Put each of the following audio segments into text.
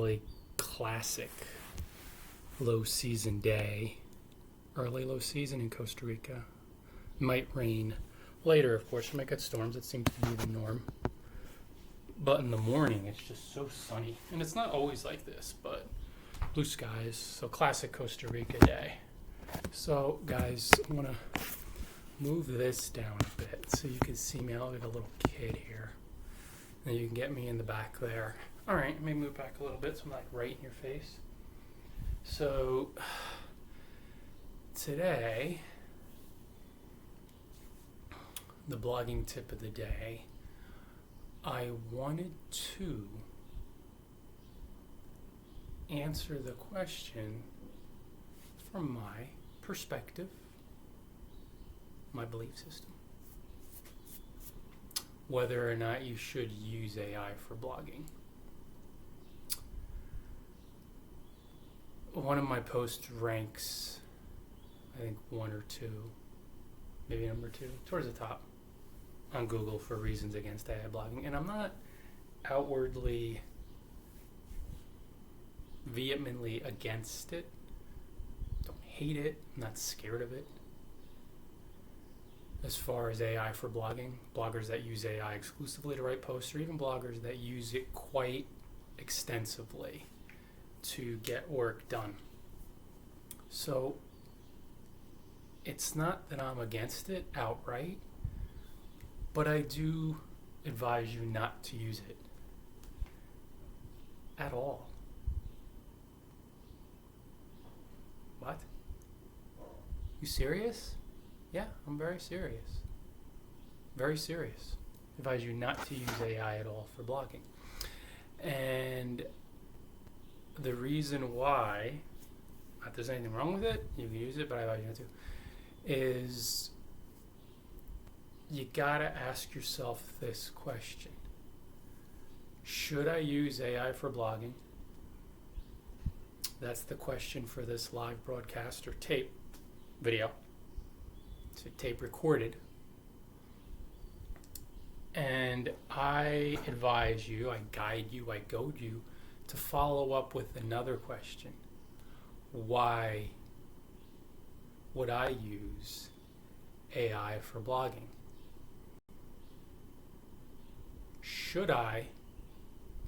Really classic low season day, early low season in Costa Rica. Might rain later, of course. We might get storms. It seems to be the norm. But in the morning, it's just so sunny. And it's not always like this, but blue skies. So classic Costa Rica day. So, guys, I want to move this down a bit so you can see me. I look like a little kid here. And you can get me in the back there. All right, let me move back a little bit so I'm like right in your face. So today, the blogging tip of the day, I wanted to answer the question from my perspective, my belief system, whether or not you should use AI for blogging. One of my posts ranks, I think, 1 or 2, maybe number 2, towards the top on Google for reasons against AI blogging. And I'm not outwardly, vehemently against it. Don't hate it. I'm not scared of it. As far as AI for blogging, bloggers that use AI exclusively to write posts, or even bloggers that use it quite extensively to get work done. So it's not that I'm against it outright, but I do advise you not to use it at all. What? You serious? Yeah, I'm very serious. Very serious. Advise you not to use AI at all for blogging. And the reason why, not that there's anything wrong with it, you can use it, but I advise you not to, is you gotta ask yourself this question. Should I use AI for blogging? That's the question for this live broadcast or tape video. It's a tape recorded. And I advise you, I guide you, I goad you to follow up with another question. Why would I use AI for blogging? Should I?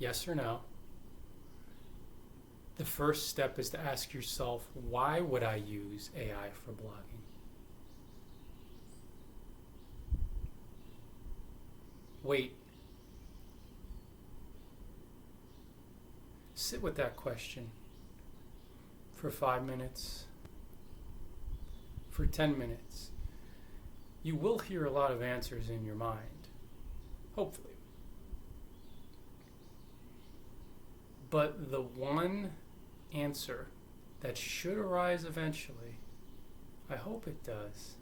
Yes or no? The first step is to ask yourself, why would I use AI for blogging? Wait. Sit with that question for 5 minutes, for 10 minutes. You will hear a lot of answers in your mind, hopefully. But the one answer that should arise eventually, I hope it does,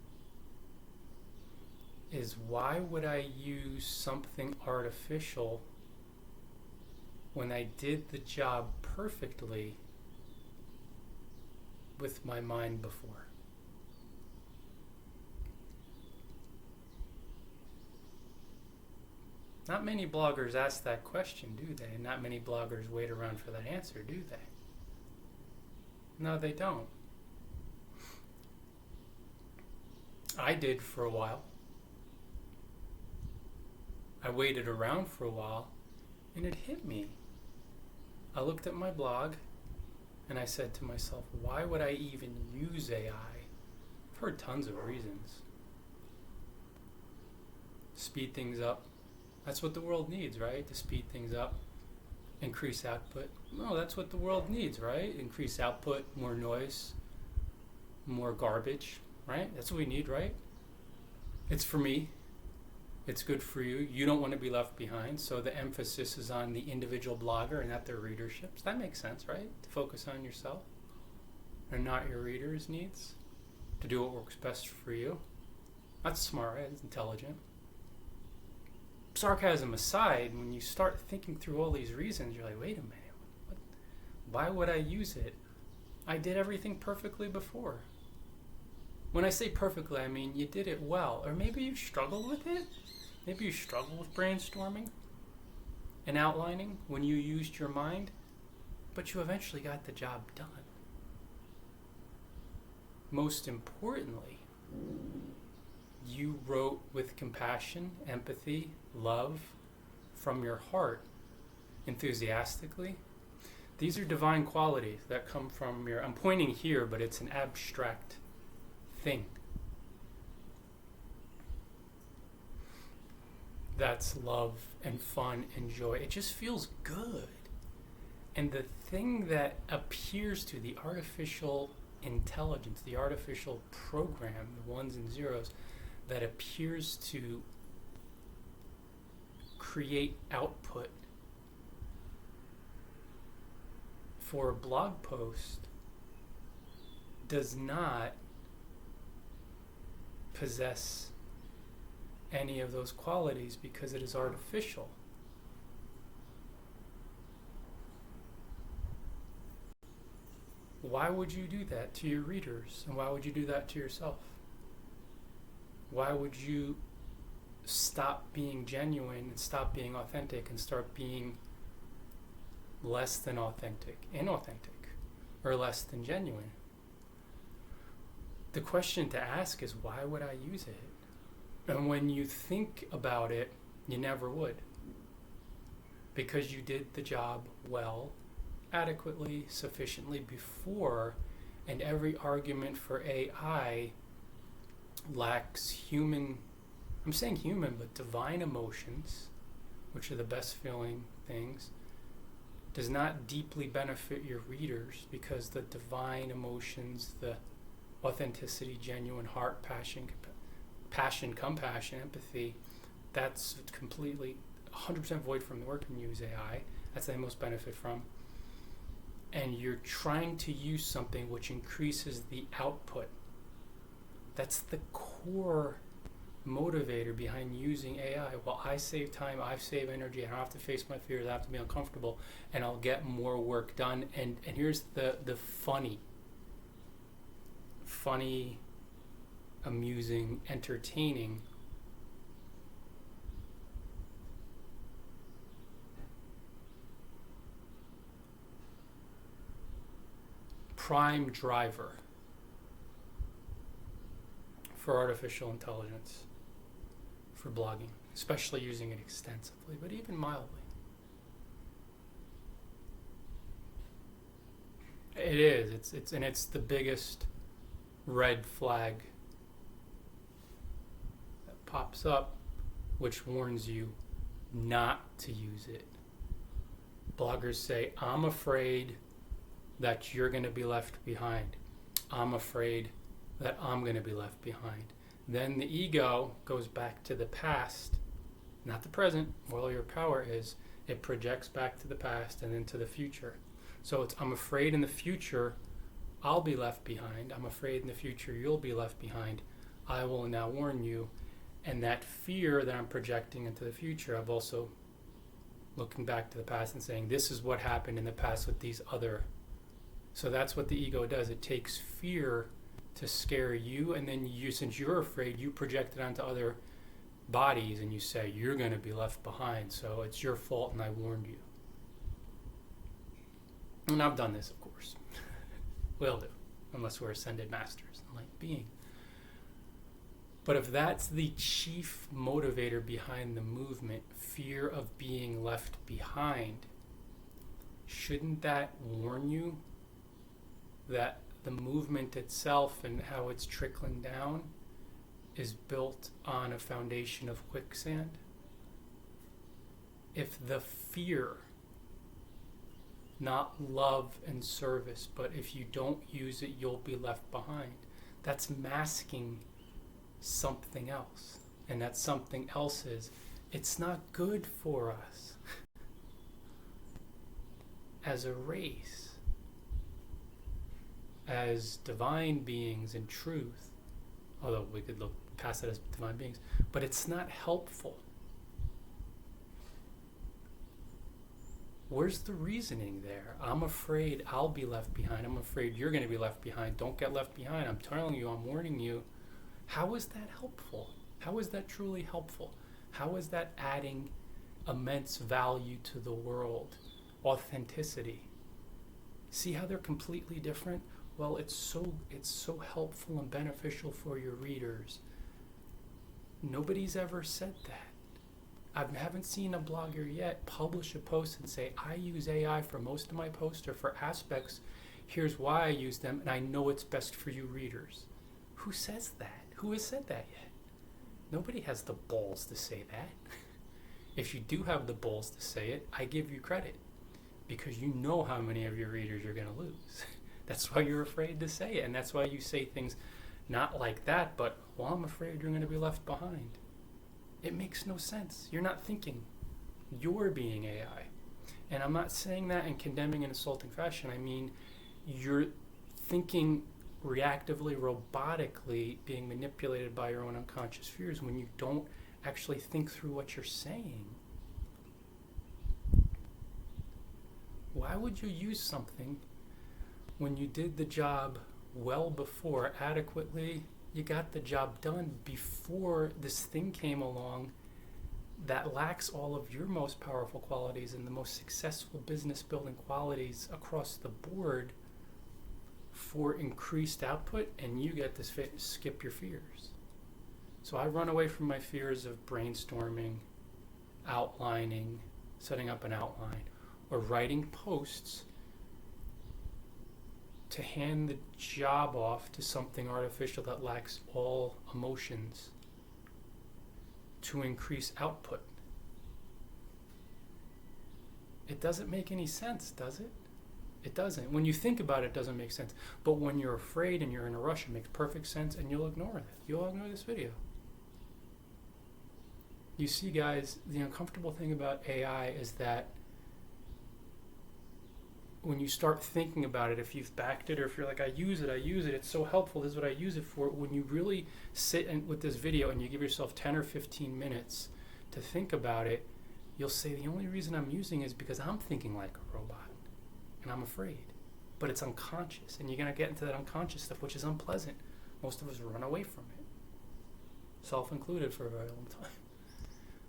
is why would I use something artificial when I did the job perfectly with my mind before? Not many bloggers ask that question, do they? And not many bloggers wait around for that answer, do they? No, they don't. I did for a while. I waited around for a while, and it hit me. I looked at my blog, and I said to myself, why would I even use AI? I've heard tons of reasons. Speed things up. That's what the world needs, right? To speed things up, increase output. No, that's what the world needs, right? Increase output, more noise, more garbage, right? That's what we need, right? It's for me. It's good for you. You don't want to be left behind. So the emphasis is on the individual blogger and not their readerships. That makes sense, right? To focus on yourself and not your readers' needs. To do what works best for you. That's smart, right? It's intelligent. Sarcasm aside, when you start thinking through all these reasons, you're like, wait a minute. Why would I use it? I did everything perfectly before. When I say perfectly, I mean you did it well. Or maybe you struggled with it. Maybe you struggle with brainstorming and outlining when you used your mind. but you eventually got the job done. Most importantly, you wrote with compassion, empathy, love, from your heart, enthusiastically. These are divine qualities that come from your, I'm pointing here, but it's an abstract thing. That's love and fun and joy. It just feels good. And the thing that appears to the artificial intelligence, the artificial program, the ones and zeros, that appears to create output for a blog post does not possess any of those qualities because it is artificial. Why would you do that to your readers? And why would you do that to yourself? Why would you stop being genuine and stop being authentic and start being less than authentic, inauthentic, or less than genuine? The question to ask is, why would I use it? And when you think about it, you never would. Because you did the job well, adequately, sufficiently before, and every argument for AI lacks human, I'm saying human, but divine emotions, which are the best feeling things, does not deeply benefit your readers because the divine emotions, the authenticity, genuine heart, passion, compassion, empathy, that's completely 100% void from the work when you use AI. That's the most benefit from. And you're trying to use something which increases the output. That's the core motivator behind using AI. Well, I save time, I save energy, I don't have to face my fears, I have to be uncomfortable, and I'll get more work done. And here's the funny, amusing, entertaining. Prime driver for artificial intelligence, for blogging, especially using it extensively, but even mildly. It is. It's the biggest red flag that pops up, which warns you not to use it. Bloggers say, I'm afraid that you're going to be left behind. I'm afraid that I'm going to be left behind. Then the ego goes back to the past, not the present, where all your power is. It projects back to the past and into the future. So it's, I'm afraid in the future I'll be left behind. I'm afraid in the future you'll be left behind. I will now warn you. And that fear that I'm projecting into the future, I've also looking back to the past and saying, this is what happened in the past with these other. So that's what the ego does. It takes fear to scare you, and then you, since you're afraid, you project it onto other bodies and you say, you're going to be left behind, so it's your fault and I warned you. And I've done this, of course. We'll do, unless we're ascended masters and light being. But if that's the chief motivator behind the movement, fear of being left behind, shouldn't that warn you that the movement itself and how it's trickling down is built on a foundation of quicksand? If the fear, not love and service, but if you don't use it, you'll be left behind, that's masking something else. And that something else is, it's not good for us as a race, as divine beings in truth, although we could look past it as divine beings, but it's not helpful. Where's the reasoning there? I'm afraid I'll be left behind. I'm afraid you're going to be left behind. Don't get left behind. I'm telling you, I'm warning you. How is that helpful? How is that truly helpful? How is that adding immense value to the world? Authenticity. See how they're completely different? Well, it's so helpful and beneficial for your readers. Nobody's ever said that. I haven't seen a blogger yet publish a post and say, I use AI for most of my posts or for aspects. Here's why I use them, and I know it's best for you readers. Who says that? Who has said that yet? Nobody has the balls to say that. If you do have the balls to say it, I give you credit, because you know how many of your readers you're going to lose. That's why you're afraid to say it, and that's why you say things not like that, but, well, I'm afraid you're going to be left behind. It makes no sense. You're not thinking. You're being AI. And I'm not saying that in condemning and insulting fashion. I mean, you're thinking reactively, robotically, being manipulated by your own unconscious fears when you don't actually think through what you're saying. Why would you use something when you did the job well before, adequately? You got the job done before this thing came along that lacks all of your most powerful qualities and the most successful business building qualities across the board for increased output, and you get to skip your fears. So I run away from my fears of brainstorming, outlining, setting up an outline, or writing posts to hand the job off to something artificial that lacks all emotions to increase output. It doesn't make any sense, does it? It doesn't. When you think about it, it doesn't make sense. But when you're afraid and you're in a rush, it makes perfect sense, and you'll ignore it. You'll ignore this video. You see, guys, the uncomfortable thing about AI is that when you start thinking about it, if you've backed it, or if you're like, I use it, it's so helpful, this is what I use it for. When you really sit with this video and you give yourself 10 or 15 minutes to think about it, you'll say, the only reason I'm using it is because I'm thinking like a robot and I'm afraid. But it's unconscious, and you're going to get into that unconscious stuff, which is unpleasant. Most of us run away from it, self-included, for a very long time.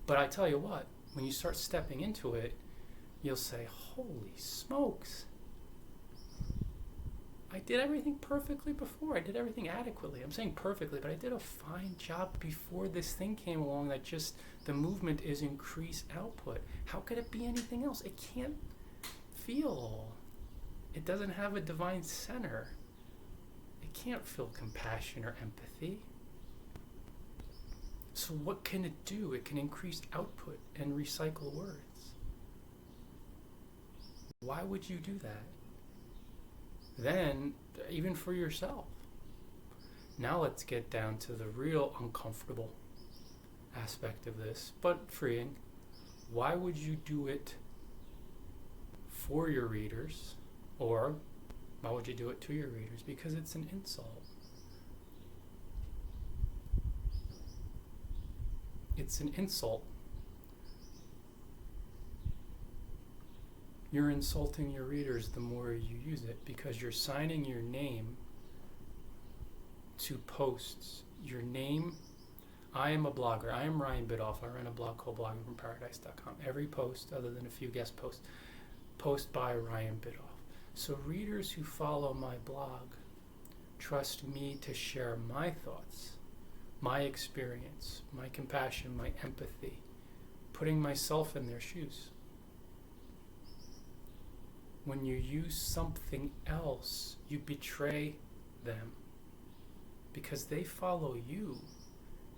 But I tell you what, when you start stepping into it, you'll say, holy smokes, I did everything perfectly before. I did everything adequately. I'm saying perfectly, but I did a fine job before this thing came along that just, the movement is increased output. How could it be anything else? It can't feel. It doesn't have a divine center. It can't feel compassion or empathy. So what can it do? It can increase output and recycle words. Why would you do that? Then, even for yourself. Now let's get down to the real uncomfortable aspect of this, but freeing. Why would you do it for your readers, or why would you do it to your readers? Because it's an insult. It's an insult. You're insulting your readers the more you use it, because you're signing your name to posts. Your name, I am a blogger. I am Ryan Bidoff. I run a blog called bloggingfromparadise.com. Every post, other than a few guest posts, post by Ryan Bidoff. So readers who follow my blog trust me to share my thoughts, my experience, my compassion, my empathy, putting myself in their shoes. When you use something else, you betray them, because they follow you.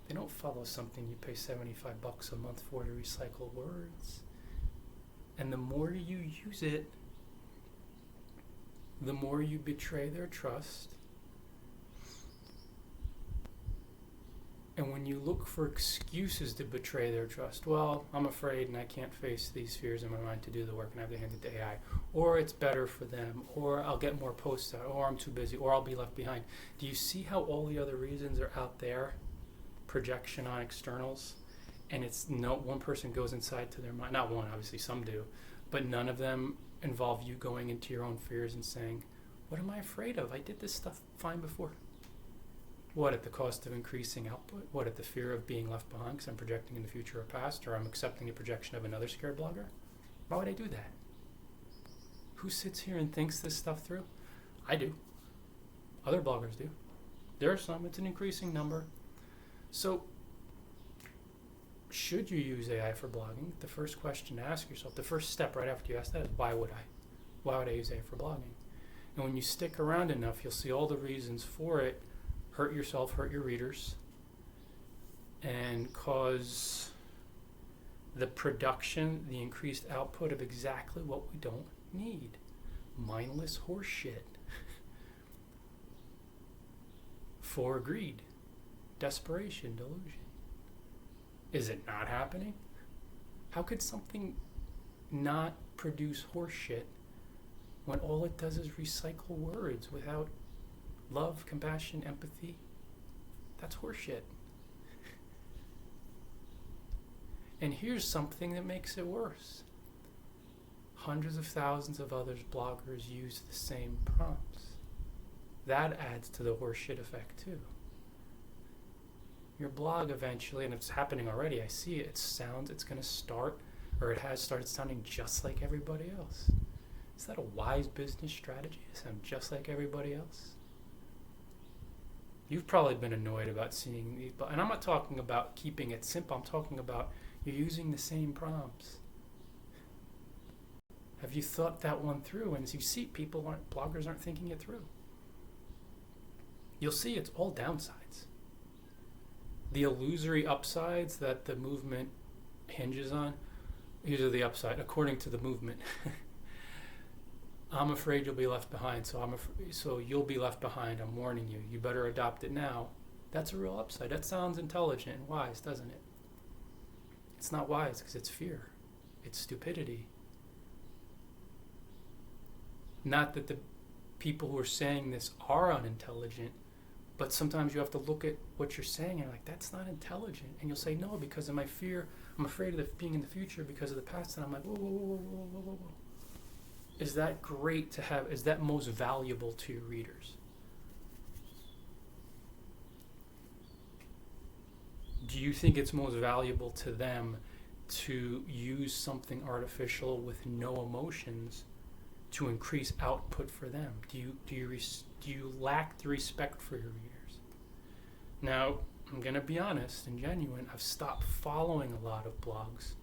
They don't follow something you pay $75 a month for to recycle words. And the more you use it, the more you betray their trust. And when you look for excuses to betray their trust, well, I'm afraid and I can't face these fears in my mind to do the work and I have to hand it to AI, or it's better for them, or I'll get more posts out, or I'm too busy, or I'll be left behind. Do you see how all the other reasons are out there? Projection on externals, and it's no one person goes inside to their mind. Not one, obviously some do, but none of them involve you going into your own fears and saying, what am I afraid of? I did this stuff fine before. What, at the cost of increasing output? What, at the fear of being left behind because I'm projecting in the future or past, or I'm accepting a projection of another scared blogger? Why would I do that? Who sits here and thinks this stuff through? I do. Other bloggers do. There are some. It's an increasing number. So, should you use AI for blogging? The first question to ask yourself, the first step right after you ask that is, why would I? Why would I use AI for blogging? And when you stick around enough, you'll see all the reasons for it hurt yourself, hurt your readers, and cause the production, the increased output of exactly what we don't need. Mindless horse shit. For greed, desperation, delusion. Is it not happening? How could something not produce horse shit when all it does is recycle words without love, compassion, empathy? That's horse shit. And here's something that makes it worse. Hundreds of thousands of other bloggers use the same prompts. That adds to the horseshit effect too. Your blog eventually, and it's happening already, I see it, it's going to start, or it has started sounding just like everybody else. Is that a wise business strategy, to sound just like everybody else? You've probably been annoyed about seeing these, and I'm not talking about keeping it simple, I'm talking about you're using the same prompts. Have you thought that one through? And as you see, bloggers aren't thinking it through. You'll see it's all downsides. The illusory upsides that the movement hinges on, these are the upside, according to the movement. I'm afraid you'll be left behind, so you'll be left behind, I'm warning you. You better adopt it now. That's a real upside. That sounds intelligent and wise, doesn't it? It's not wise because it's fear. It's stupidity. Not that the people who are saying this are unintelligent, but sometimes you have to look at what you're saying and like, that's not intelligent. And you'll say, no, because of my fear, I'm afraid of being in the future because of the past. And I'm like, whoa, whoa, whoa, whoa, whoa, whoa, whoa. Is that great to have? Is that most valuable to your readers? Do you think it's most valuable to them to use something artificial with no emotions to increase output for them? Do you lack the respect for your readers? Now, I'm going to be honest and genuine. I've stopped following a lot of blogs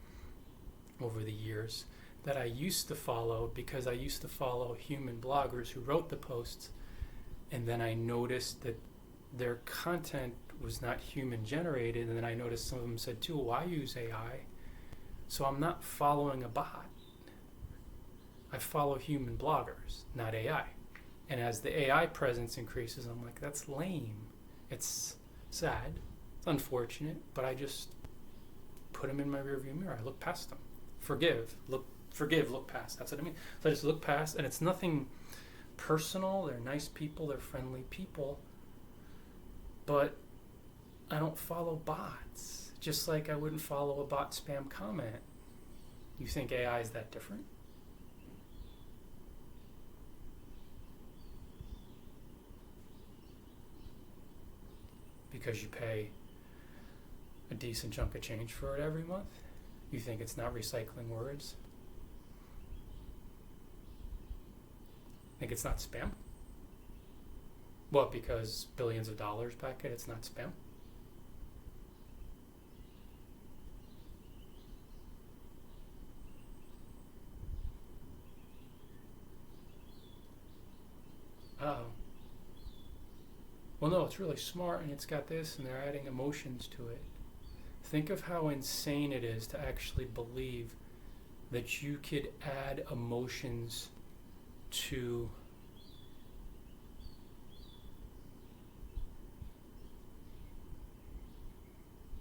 over the years that I used to follow because I used to follow human bloggers who wrote the posts, and then I noticed that their content was not human generated, and then I noticed some of them said too, well, I use AI, so I'm not following a bot. I follow human bloggers, not AI. And as the AI presence increases, I'm like, that's lame. It's sad. It's unfortunate, but I just put them in my rearview mirror. I look past them. Forgive, look past. That's what I mean. So I just look past, and it's nothing personal. They're nice people. They're friendly people. But I don't follow bots. Just like I wouldn't follow a bot spam comment. You think AI is that different? Because you pay a decent chunk of change for it every month? You think it's not recycling words? Think it's not spam? What, because billions of dollars back it, it's not spam? Uh-oh. Well, no, it's really smart, and it's got this, and they're adding emotions to it. Think of how insane it is to actually believe that you could add emotions to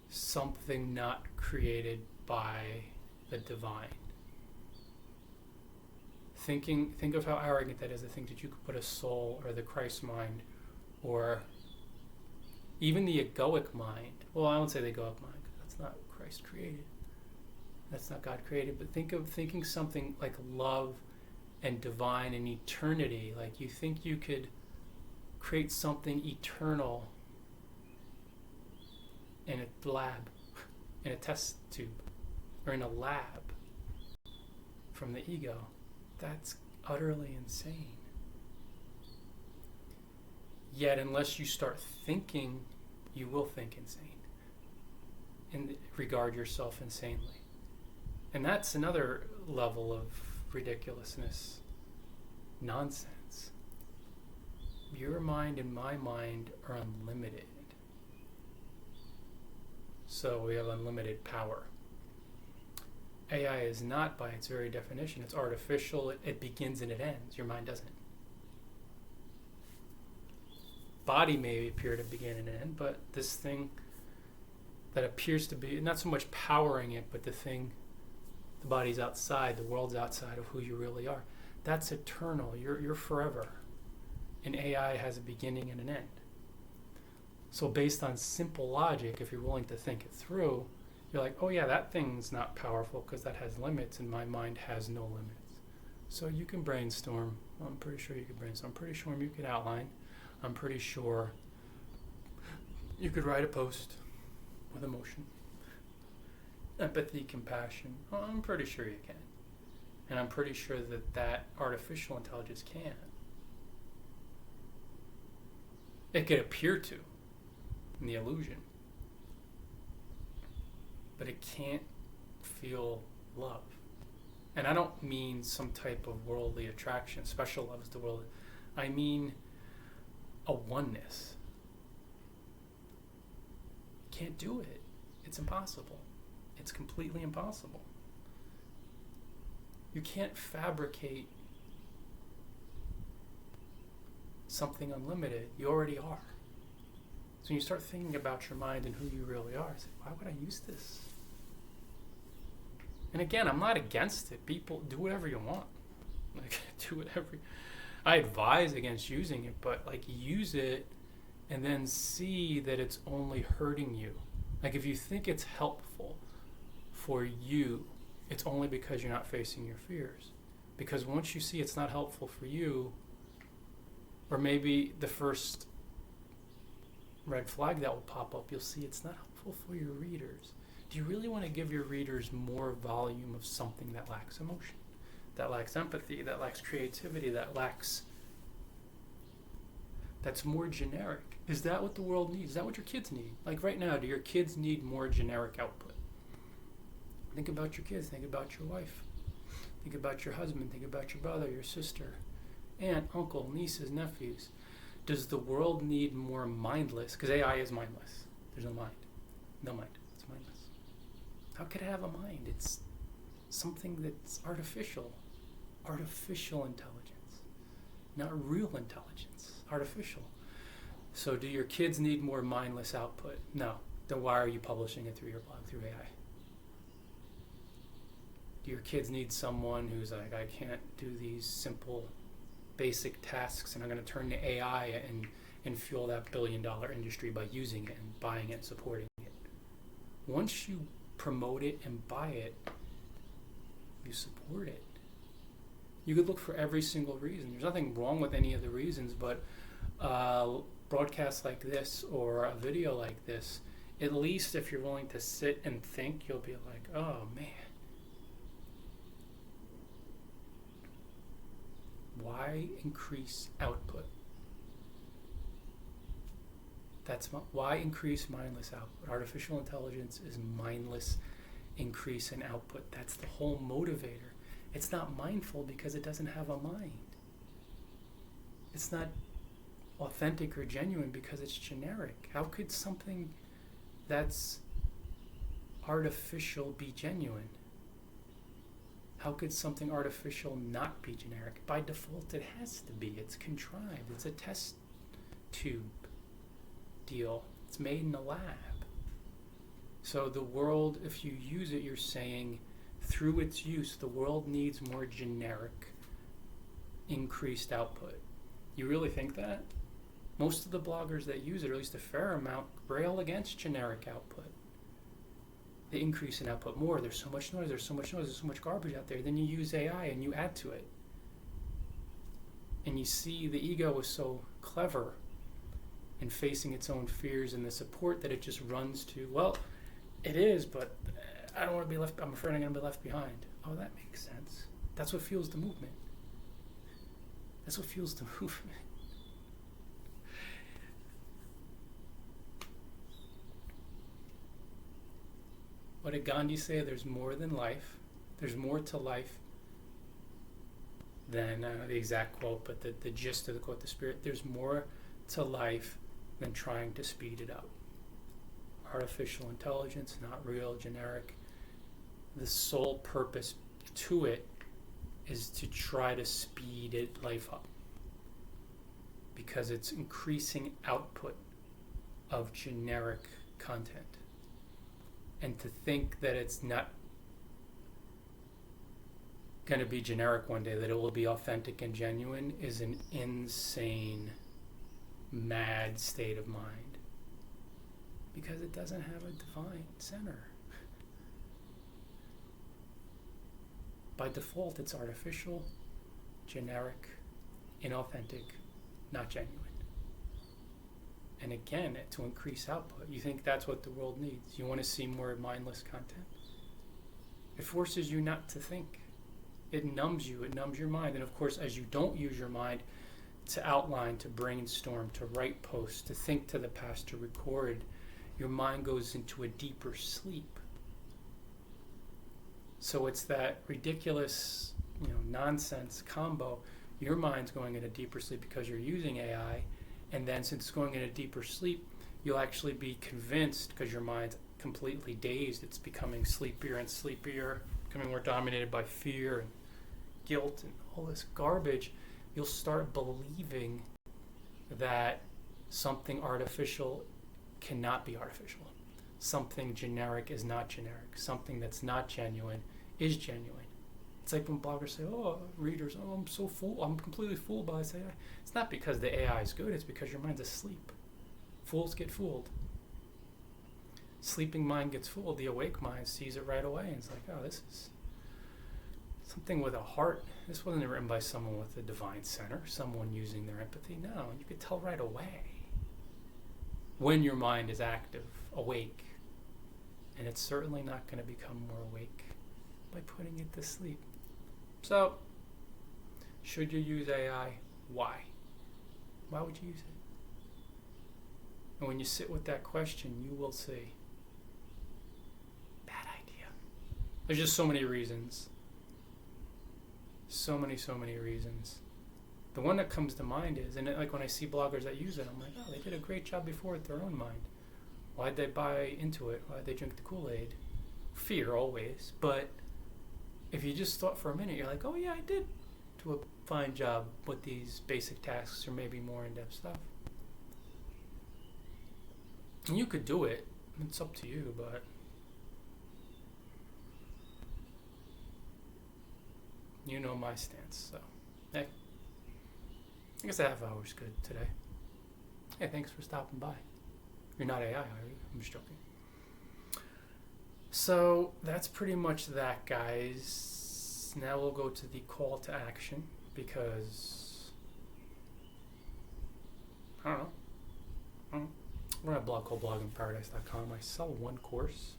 something not created by the divine. Think of how arrogant that is to think that you could put a soul or the Christ mind or even the egoic mind. Well, I won't say the egoic mind because that's not Christ created. That's not God created. But think of thinking something like love and divine and eternity. Like you think you could create something eternal in a lab, in a test tube, or in a lab from the ego. That's utterly insane. Yet, unless you start thinking, you will think insane and regard yourself insanely. And that's another level of ridiculousness, nonsense. Your mind and my mind are unlimited. So we have unlimited power. AI is not, by its very definition. It's artificial. It begins and it ends. Your mind doesn't. Body may appear to begin and end, but this thing that appears to be not so much powering it, but the body's outside, the world's outside of who you really are. That's eternal. You're forever. And AI has a beginning and an end. So based on simple logic, if you're willing to think it through, you're like, oh yeah, that thing's not powerful because that has limits, and my mind has no limits. So you can brainstorm. I'm pretty sure you could brainstorm. I'm pretty sure you could outline. I'm pretty sure you could write a post with emotion, empathy, compassion. I'm pretty sure you can. And I'm pretty sure that artificial intelligence can. It could appear to in the illusion. But it can't feel love. And I don't mean some type of worldly attraction, special love is the world. I mean a oneness. Can't do it. It's impossible. It's completely impossible. You can't fabricate something unlimited. You already are. So when you start thinking about your mind and who you really are, it's like, why would I use this? And again, I'm not against it. People, do whatever you want. Like, do whatever. I advise against using it, but like, use it and then see that it's only hurting you. Like, if you think it's helpful for you, it's only because you're not facing your fears. Because once you see it's not helpful for you, or maybe the first red flag that will pop up, you'll see it's not helpful for your readers. Do you really want to give your readers more volume of something that lacks emotion, that lacks empathy, that lacks creativity, that's more generic? Is that what the world needs? Is that what your kids need? Like right now, do your kids need more generic output? Think about your kids. Think about your wife. Think about your husband. Think about your brother, your sister, aunt, uncle, nieces, nephews. Does the world need more mindless? Because AI is mindless. There's no mind. No mind. It's mindless. How could it have a mind? It's something that's artificial. Artificial intelligence. Not real intelligence. Artificial. So do your kids need more mindless output? No. Then why are you publishing it through your blog, through AI? Do your kids need someone who's like, I can't do these simple basic tasks, and I'm going to turn to AI and fuel that billion-dollar industry by using it and buying it and supporting it? Once you promote it and buy it, you support it. You could look for every single reason. There's nothing wrong with any of the reasons, but broadcasts like this or a video like this, at least if you're willing to sit and think, you'll be like, oh man, why increase output? Why increase mindless output? Artificial intelligence is mindless increase in output. That's the whole motivator. It's not mindful because it doesn't have a mind. It's not authentic or genuine because it's generic. How could something that's artificial be genuine? How could something artificial not be generic? By default, it has to be. It's contrived. It's a test tube deal. It's made in a lab. So the world, if you use it, you're saying through its use, the world needs more generic, increased output. You really think that? Most of the bloggers that use it, or at least a fair amount, rail against generic output. They increase in output more. There's so much noise, there's so much garbage out there. Then you use AI and you add to it. And you see the ego is so clever in facing its own fears and the support that it just runs to, well, it is, but I don't want to be left, I'm afraid I'm going to be left behind. Oh, that makes sense. That's what fuels the movement. That's what fuels the movement. What did Gandhi say? There's more than life. There's more to life than the exact quote, but the gist of the quote, the spirit. There's more to life than trying to speed it up. Artificial intelligence, not real, generic. The sole purpose to it is to try to speed life up because it's increasing output of generic content. And to think that it's not going to be generic one day, that it will be authentic and genuine, is an insane, mad state of mind. Because it doesn't have a divine center. By default, it's artificial, generic, inauthentic, not genuine. And again, to increase output, you think that's what the world needs. You want to see more mindless content? It forces you not to think. It numbs you, it numbs your mind. And of course, as you don't use your mind to outline, to brainstorm, to write posts, to think to the past, to record, your mind goes into a deeper sleep. So it's that ridiculous, nonsense combo. Your mind's going into deeper sleep because you're using AI. And then since it's going into deeper sleep, you'll actually be convinced, because your mind's completely dazed, it's becoming sleepier and sleepier, becoming more dominated by fear and guilt and all this garbage. You'll start believing that something artificial cannot be artificial. Something generic is not generic. Something that's not genuine is genuine. It's like when bloggers say, readers, I'm so fooled. I'm completely fooled by this AI. It's not because the AI is good. It's because your mind's asleep. Fools get fooled. Sleeping mind gets fooled. The awake mind sees it right away and it's like, this is something with a heart. This wasn't written by someone with a divine center, someone using their empathy. No, you could tell right away when your mind is active, awake. And it's certainly not going to become more awake by putting it to sleep. So, should you use AI? Why? Why would you use it? And when you sit with that question, you will see. Bad idea. There's just so many reasons. So many reasons. The one that comes to mind is, and like when I see bloggers that use it, I'm like, they did a great job before with their own mind. Why'd they buy into it? Why'd they drink the Kool-Aid? Fear, always. But if you just thought for a minute, you're like, I did do a fine job with these basic tasks or maybe more in-depth stuff. And you could do it. It's up to you, but you know my stance. So, hey, I guess a half hour is good today. Hey, thanks for stopping by. You're not AI, are you? I'm just joking. So that's pretty much that, guys. Now we'll go to the call to action because I don't know. We're at a blog called bloggingparadise.com. I sell one course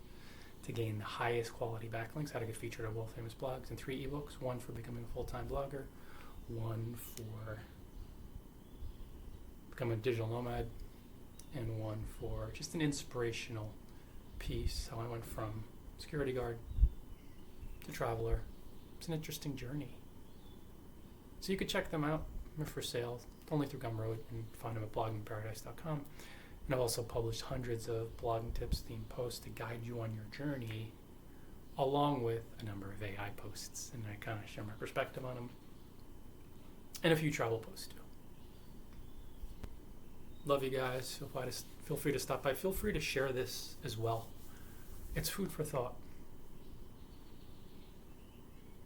to gain the highest quality backlinks, how to get featured on world famous blogs, and 3 ebooks, one for becoming a full-time blogger, one for becoming a digital nomad, and one for just an inspirational piece, how I went from security guard to traveler. It's an interesting journey. So you could check them out. They're for sale, only through Gumroad, and find them at bloggingparadise.com. And I've also published hundreds of blogging tips, themed posts to guide you on your journey, along with a number of AI posts, and I kind of share my perspective on them, and a few travel posts too. Love you guys. Feel free to stop by. Feel free to share this as well. It's food for thought.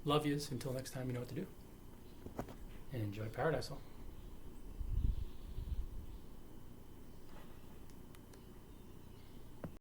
Love yous. Until next time, you know what to do. And enjoy Paradise all.